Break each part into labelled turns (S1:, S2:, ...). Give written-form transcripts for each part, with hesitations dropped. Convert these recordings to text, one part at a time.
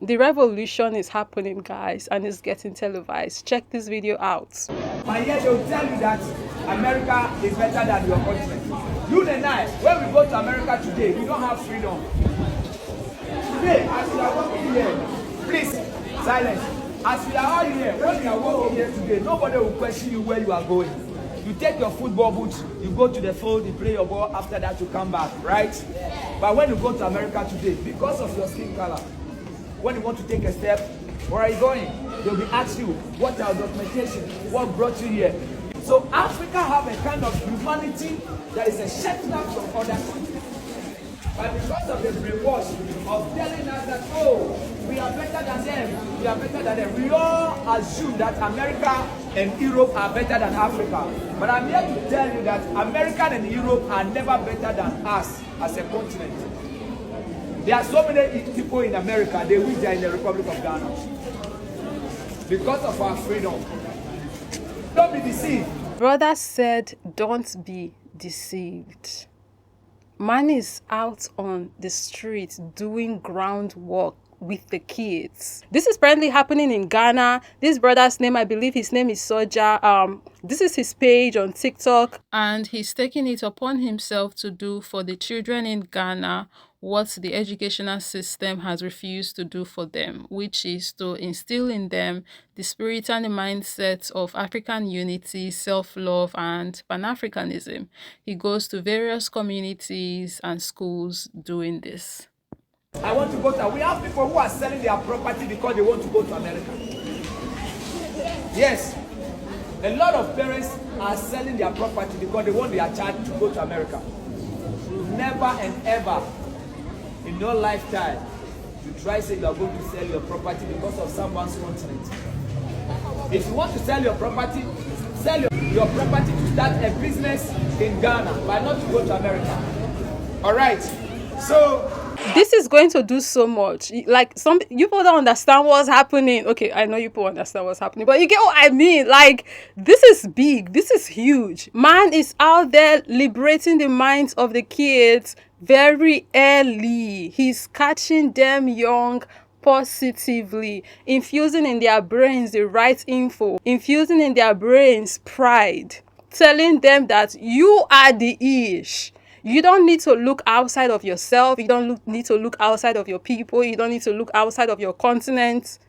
S1: The revolution is happening, guys, and it's getting televised. Check this video out.
S2: And yet they will tell you that America is better than your country. You and I, when we go to America today, we don't have freedom. Today, as we are walking here, please, silence. As we are all here, when we are walking here today, nobody will question you where you are going. You take your football boots, you go to the field, you play your ball, after that you come back, right? But when you go to America today, because of your skin color, when you want to take a step, where are you going? They'll be asking you, what are your documentation? What brought you here? So Africa have a kind of humanity that is a shetland from other countries. But because of the brainwash of telling us that, oh, we are better than them, we are better than them, we all assume that America and Europe are better than Africa. But I'm here to tell you that America and Europe are never better than us as a continent. There are so many people in America, they wish they are in the Republic of Ghana. Because of our freedom. Don't be deceived.
S1: Brother said, don't be deceived. Man is out on the street doing groundwork with the kids. This is currently happening in Ghana. This brother's name, I believe his name is Soja. This is his page on TikTok, and he's taking it upon himself to do for the children in Ghana what the educational system has refused to do for them, which is to instill in them the spirit and the mindset of African unity, self-love, and Pan-Africanism. He goes to various communities and schools doing this.
S2: I want to go to, we have people who are selling their property because they want to go to America. Yes, a lot of parents are selling their property because they want their child to go to America. Never and ever in your lifetime you try to say you are going to sell your property because of someone's continent. If you want to sell your property your property to start a business in Ghana, but not to go to America. All right, so
S1: this is going to do so much. Like, some people don't understand what's happening. Okay, I know you people understand what's happening, but you get what I mean. Like, this is big. This is huge. Man is out there liberating the minds of the kids very early. He's catching them young positively, infusing in their brains the right info, infusing in their brains pride, telling them that you are the ish. You don't need to look outside of yourself. You don't need to look outside of your people. You don't need to look outside of your continent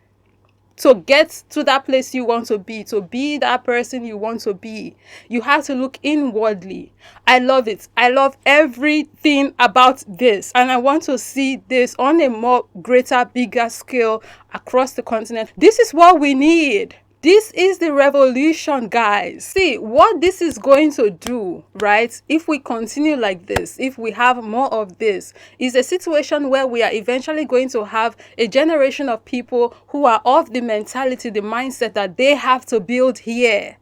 S1: to get to that place you want to be that person you want to be. You have to look inwardly. I love it. I love everything about this. And I want to see this on a more greater, bigger scale across the continent. This is what we need. This is the revolution, guys. See, what this is going to do, right? If we continue like this, if we have more of this, is a situation where we are eventually going to have a generation of people who are of the mentality, the mindset that they have to build here.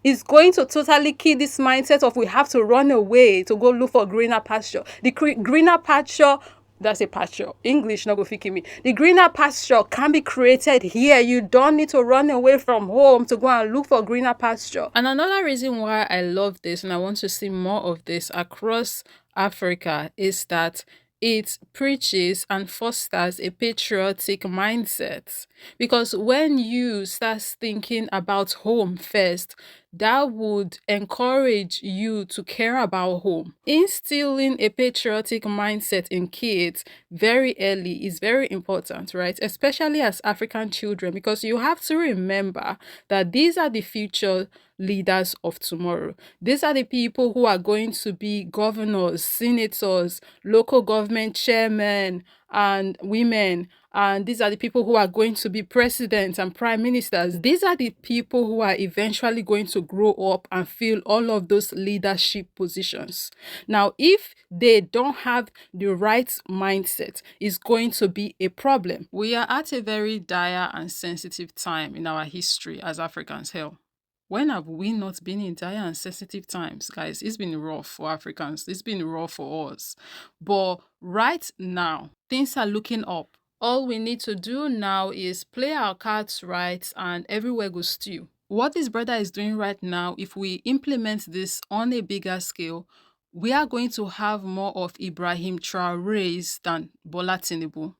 S1: It's going to totally kill this mindset of we have to run away to go look for greener pasture. The greener pasture, that's a pasture. English not go fit me. The greener pasture can be created here. You don't need to run away from home to go and look for greener pasture. And another reason why I love this and I want to see more of this across Africa is that it preaches and fosters a patriotic mindset. Because when you start thinking about home first, that would encourage you to care about home. Instilling a patriotic mindset in kids very early is very important, right? Especially as African children, because you have to remember that these are the future leaders of tomorrow. These are the people who are going to be governors, senators, local government chairmen, and women. And these are the people who are going to be presidents and prime ministers. These are the people who are eventually going to grow up and fill all of those leadership positions. Now, if they don't have the right mindset, it's going to be a problem. We are at a very dire and sensitive time in our history as Africans. Hell, when have we not been in dire and sensitive times, guys? It's been rough for Africans. It's been rough for us. But right now, things are looking up. All we need to do now is play our cards right and everywhere goes stew. What this brother is doing right now, if we implement this on a bigger scale, we are going to have more of Ibrahim Traorés than Bola Tinubu.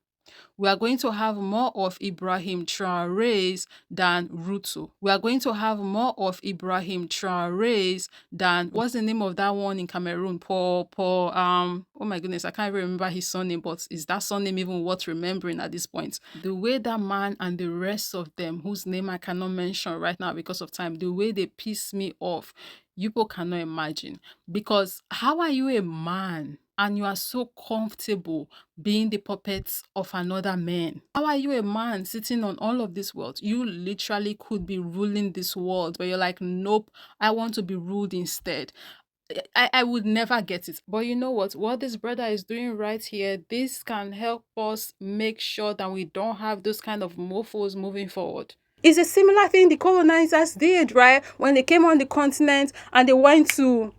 S1: We are going to have more of Ibrahim Traorés than Ruto. We are going to have more of Ibrahim Traorés than, what's the name of that one in Cameroon? Oh my goodness, I can't even remember his surname, but is that surname even worth remembering at this point? The way that man and the rest of them, whose name I cannot mention right now because of time, the way they piss me off, you people cannot imagine. Because how are you a man and you are so comfortable being the puppets of another man? How are you a man sitting on all of this wealth? You literally could be ruling this world, but you're like, nope, I want to be ruled instead. I would never get it. But you know what? What this brother is doing right here, this can help us make sure that we don't have those kind of mofos moving forward. It's a similar thing the colonizers did, right? When they came on the continent and they went to,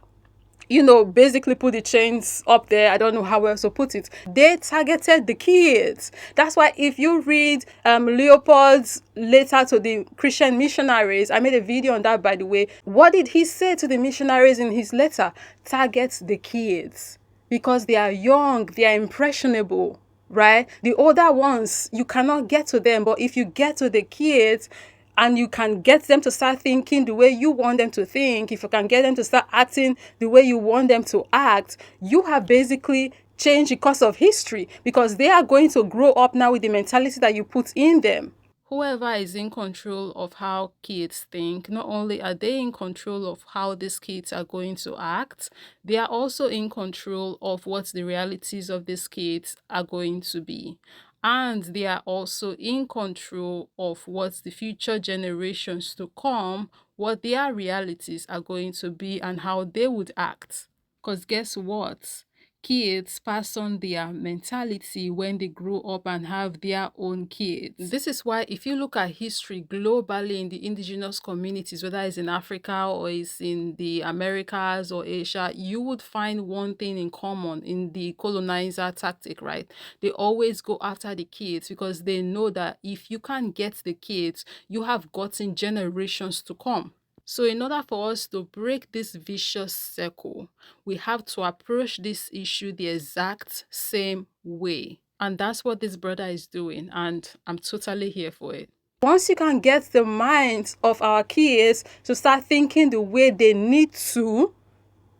S1: basically put the chains up there. I don't know how else to put it. They targeted the kids. That's why if you read Leopold's letter to the Christian missionaries, I made a video on that, by the way. What did he say to the missionaries in his letter? Target the kids because they are young, they are impressionable, right? The older ones, you cannot get to them, but if you get to the kids, and you can get them to start thinking the way you want them to think, if you can get them to start acting the way you want them to act, you have basically changed the course of history, because they are going to grow up now with the mentality that you put in them. Whoever is in control of how kids think, not only are they in control of how these kids are going to act, they are also in control of what the realities of these kids are going to be. And they are also in control of what the future generations to come, what their realities are going to be and how they would act. Because guess what? Kids pass on their mentality when they grow up and have their own kids. This is why if you look at history globally in the indigenous communities, whether it's in Africa or it's in the Americas or Asia, you would find one thing in common in the colonizer tactic, right? They always go after the kids because they know that if you can't get the kids, you have gotten generations to come. So in order for us to break this vicious circle, we have to approach this issue the exact same way. And that's what this brother is doing, and I'm totally here for it. Once you can get the minds of our kids to start thinking the way they need to,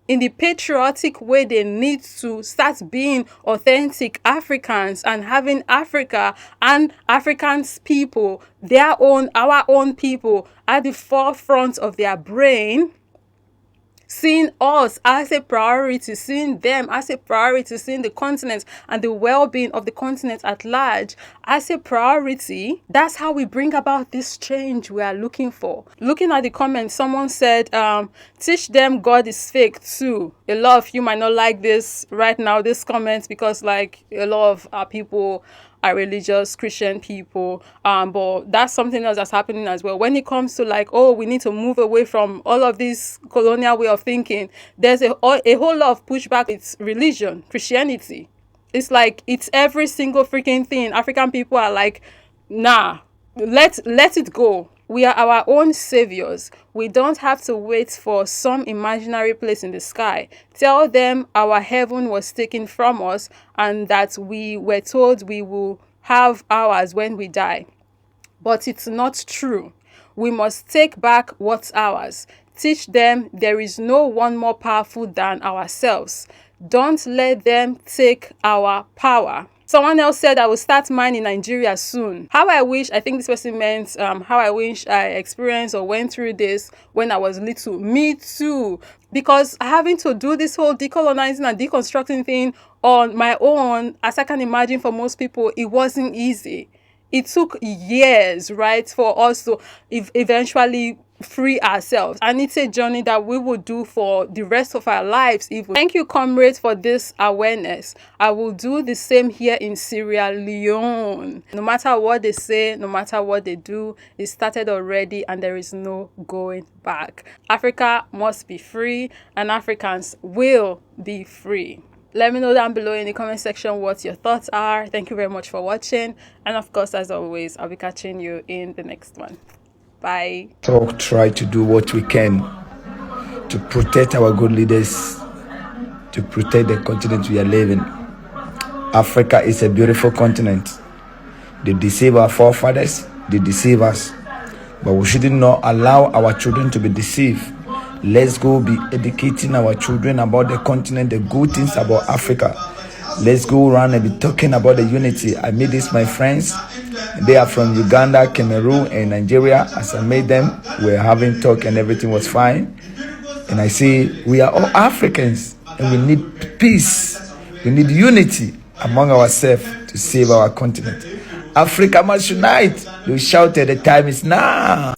S1: in the patriotic way they need to, start being authentic Africans and having Africa and Africans people, our own people at the forefront of their brain, seeing us as a priority, seeing them as a priority, seeing the continent and the well-being of the continent at large as a priority, that's how we bring about this change we are looking for. Looking at the comments, someone said, teach them God is fake too. A lot of you might not like this right now, this comment, because like a lot of our people are religious Christian people, but that's something else that's happening as well. When it comes to like, oh, we need to move away from all of this colonial way of thinking, there's a whole lot of pushback. It's religion, Christianity. It's like, it's every single freaking thing. African people are like, nah, let it go. We are our own saviors. We don't have to wait for some imaginary place in the sky. Tell them our heaven was taken from us and that we were told we will have ours when we die. But it's not true. We must take back what's ours. Teach them there is no one more powerful than ourselves. Don't let them take our power. Someone else said I will start mine in Nigeria soon. I think this person meant how I wish I experienced or went through this when I was little. Me too. Because having to do this whole decolonizing and deconstructing thing on my own, as I can imagine for most people, it wasn't easy. It took years, right, for us to eventually free ourselves, and it's a journey that we will do for the rest of our lives even. Thank you, comrades, for this awareness. I will do the same here in Sierra Leone. No matter what they say, no matter what they do, it started already and there is no going back. Africa must be free and Africans will be free. Let me know down below in the comment section what your thoughts are. Thank you very much for watching, and of course, as always, I'll be catching you in the next one. Bye.
S2: Try to do what we can to protect our good leaders, to protect the continent we are living. Africa is a beautiful continent. They deceive our forefathers, they deceive us. But we shouldn't not allow our children to be deceived. Let's go be educating our children about the continent, the good things about Africa. Let's go around and be talking about the unity. I made this my friends. They are from Uganda, Cameroon, and Nigeria. As I made them, we were having talk and everything was fine. And I say, we are all Africans and we need peace. We need unity among ourselves to save our continent. Africa must unite. They shouted, the time is now.